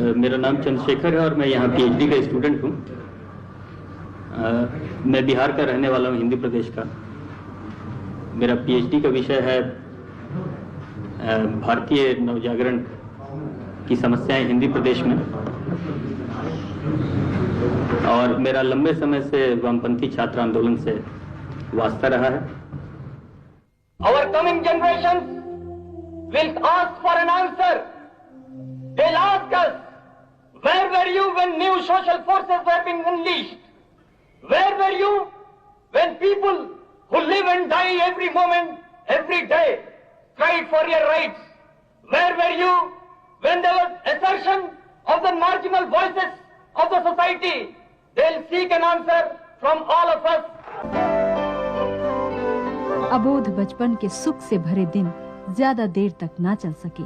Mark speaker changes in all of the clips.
Speaker 1: मेरा नाम चंद्रशेखर है और मैं यहाँ पीएचडी का स्टूडेंट हूँ। मैं बिहार का रहने वाला हूँ, हिंदी प्रदेश का। मेरा पीएचडी का विषय है भारतीय नवजागरण की समस्याएं हिंदी प्रदेश में, और मेरा लंबे समय से वामपंथी छात्र आंदोलन से वास्ता रहा है।
Speaker 2: Our coming generations will ask for an answer. They'll ask us, where were you when new social forces were being unleashed? Where were you when people who live and die every moment, every day, cried for your rights? Where were you when there was assertion of the marginal voices of the society? They'll seek an answer from all of us.
Speaker 3: अबोध बचपन के सुख से भरे दिन ज्यादा देर तक ना चल सके।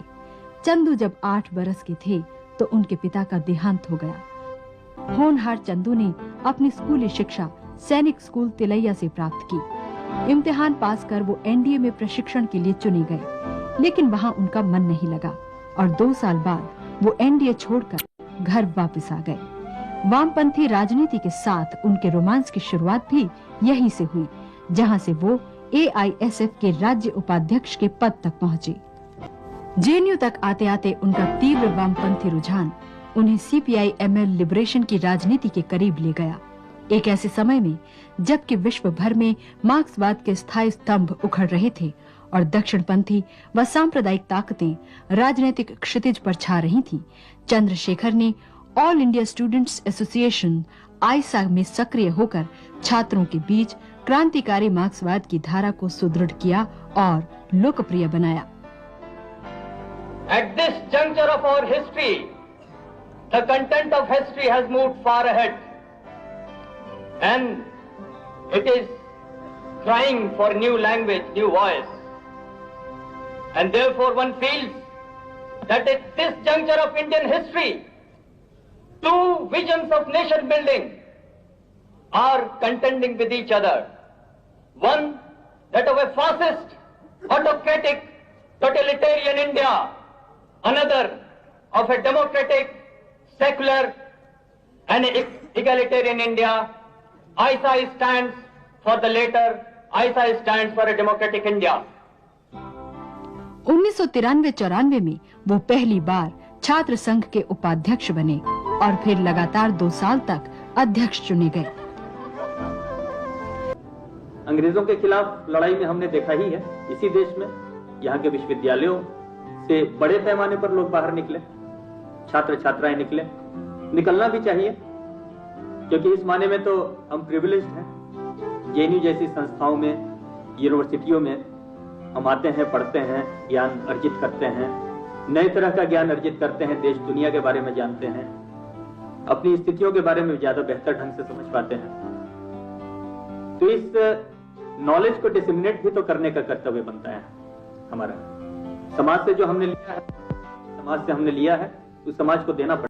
Speaker 3: चंदू जब 8 बरस के थे तो उनके पिता का देहांत हो गया। होनहार चंदू ने अपनी स्कूली शिक्षा सैनिक स्कूल तिलैया से प्राप्त की। इम्तिहान पास कर वो एनडीए में प्रशिक्षण के लिए चुने गए, लेकिन वहाँ उनका मन नहीं लगा और 2 साल बाद वो एनडीए छोड़कर घर वापस आ गए। वामपंथी राजनीति के साथ उनके रोमांस की शुरुआत भी यहीं से हुई, जहाँ से वो AISF के राज्य उपाध्यक्ष के पद तक पहुंचे। जेएनयू तक आते आते उनका तीव्र वामपंथी रुझान उन्हें CPI-ML लिबरेशन की राजनीति के करीब ले गया। एक ऐसे समय में जबकि विश्व भर में मार्क्सवाद के स्थायी स्तंभ उखड़ रहे थे और दक्षिणपंथी व सांप्रदायिक ताकतें राजनीतिक क्षितिज पर छा रही थीं, चंद्रशेखर ने all India students association I saw में सक्रिय होकर छात्रों के बीच क्रांतिकारी मार्क्सवाद की धारा को सुदृढ़ किया और लोकप्रिय बनाया।
Speaker 2: At this juncture of our history, the content of history has moved far ahead, and it is crying for new language, new voice, and therefore one feels that at this juncture of Indian history, 2 visions of nation building are contending with each other. One, that of a fascist, autocratic, totalitarian India. Another, of a democratic, secular and egalitarian India. ISA stands for the latter. ISA stands for a democratic India.
Speaker 3: 1993-94 में वो पहली बार छात्र संघ के उपाध्यक्ष बने और फिर लगातार 2 साल तक अध्यक्ष चुने गए।
Speaker 1: अंग्रेजों के खिलाफ लड़ाई में हमने देखा ही है, इसी देश में यहाँ के विश्वविद्यालयों से बड़े पैमाने पर लोग बाहर निकले, छात्र छात्राएं निकले। निकलना भी चाहिए, क्योंकि इस माने में तो हम प्रिविलेज्ड हैं। जेएनयू जैसी संस्थाओं में, यूनिवर्सिटियों में हम आते हैं, पढ़ते हैं, ज्ञान अर्जित करते हैं, नए तरह का ज्ञान अर्जित करते हैं, देश दुनिया के बारे में जानते हैं, अपनी स्थितियों के बारे में ज्यादा बेहतर ढंग से समझ पाते हैं। तो इस नॉलेज को डिसेमिनेट भी तो करने का कर्तव्य बनता है हमारा। समाज से जो हमने लिया है, समाज से हमने लिया है, उस समाज को देना पड़ेगा।